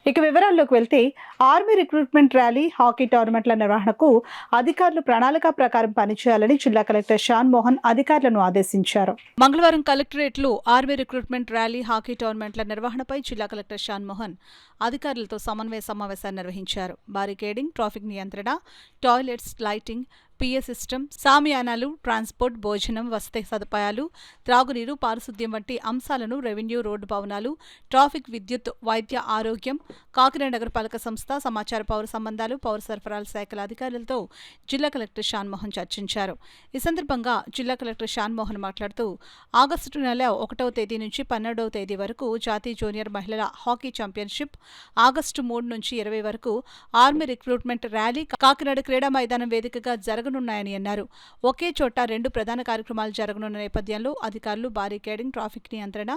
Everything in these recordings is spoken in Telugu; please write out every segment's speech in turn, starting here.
ఇక వివరాల్లోకి వెళ్తే ఆర్మీ రిక్రూట్మెంట్ ర్యాలీ, హాకీ టోర్నమెంట్ల నిర్వహణకు అధికారులు ప్రణాళిక ప్రకారం పనిచేయాలని జిల్లా కలెక్టర్ షాన్ మోహన్ అధికారులను ఆదేశించారు. మంగళవారం కలెక్టరేట్లో ఆర్మీ రిక్రూట్మెంట్ ర్యాలీ, హాకీ టోర్నమెంట్ల నిర్వహణపై జిల్లా కలెక్టర్ షాన్ మోహన్ అధికారులతో సమన్వయ సమావేశాన్ని నిర్వహించారు. బారికేడింగ్, ట్రాఫిక్ నియంత్రణ, టాయిలెట్స్, లైటింగ్, పిఏ సిస్టమ్, సామియానాలు, ట్రాన్స్పోర్ట్, భోజనం, వసతి సదుపాయాలు, త్రాగునీరు, పారిశుద్ధ్యం వంటి అంశాలను రెవెన్యూ, రోడ్డు భవనాలు, ట్రాఫిక్, విద్యుత్, వైద్య ఆరోగ్యం, కాకినాడ నగరపాలక సంస్థ, సమాచార పౌర సంబంధాలు, పౌర సరఫరాల శాఖల అధికారులతో జిల్లా కలెక్టర్ షాన్ మోహన్ చర్చించారు. ఈ సందర్భంగా జిల్లా కలెక్టర్ షాన్ మోహన్ మాట్లాడుతూ ఆగస్టు నెల 1వ తేదీ నుంచి 12వ తేదీ వరకు జాతీయ జూనియర్ మహిళల హాకీ ఛాంపియన్షిప్, ఆగస్టు 3 నుంచి 20 వరకు ఆర్మీ రిక్రూట్మెంట్ ర్యాలీ కాకినాడ క్రీడా మైదానం వేదికగా జరగనున్నాయని అన్నారు. ఒకే చోట 2 ప్రధాన కార్యక్రమాలు జరగనున్న నేపథ్యంలో అధికారులు బారికేడింగ్, ట్రాఫిక్ నియంత్రణ,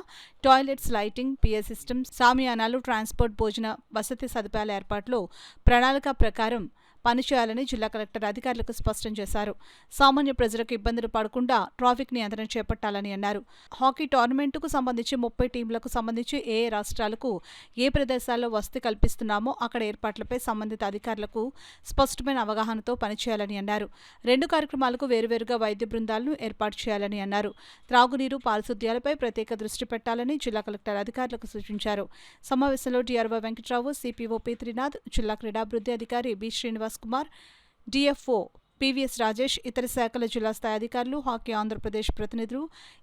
టాయిలెట్స్, లైటింగ్, పిఏ సిస్టమ్, సామియానాలు, ట్రాన్స్పోర్ట్, భోజన, వసతి సదుపాయాల ఏర్పాట్లో ప్రణాళిక ప్రకారం పనిచేయాలని జిల్లా కలెక్టర్ అధికారులకు స్పష్టం చేశారు. సామాన్య ప్రజలకు ఇబ్బందులు పడకుండా ట్రాఫిక్ నియంత్రణ చేపట్టాలని అన్నారు. హాకీ టోర్నమెంటుకు సంబంధించి 30 టీంలకు సంబంధించి ఏ రాష్ట్రాలకు ఏ ప్రదేశాల్లో వసతి కల్పిస్తున్నామో అక్కడ ఏర్పాట్లపై సంబంధిత అధికారులకు స్పష్టమైన అవగాహనతో పనిచేయాలని అన్నారు. 2 కార్యక్రమాలకు వేరువేరుగా వైద్య బృందాలను ఏర్పాటు చేయాలని అన్నారు. త్రాగునీరు, పారిశుద్ధ్యాలపై ప్రత్యేక దృష్టి పెట్టాలని జిల్లా కలెక్టర్ అధికారులకు సూచించారు. సమావేశంలో DRO Venkatrao, CPO P Trinath, జిల్లా క్రీడాభివృద్ధి అధికారి B Srinivas Kumar, DFO PVS Rajesh, ఇతర శాఖల జిల్లా స్థాయి అధికారులు, హాకీ ఆంధ్రప్రదేశ్ ప్రతినిధులు,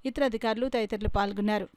ఇతర అధికారులు తదితరులు పాల్గొన్నారు.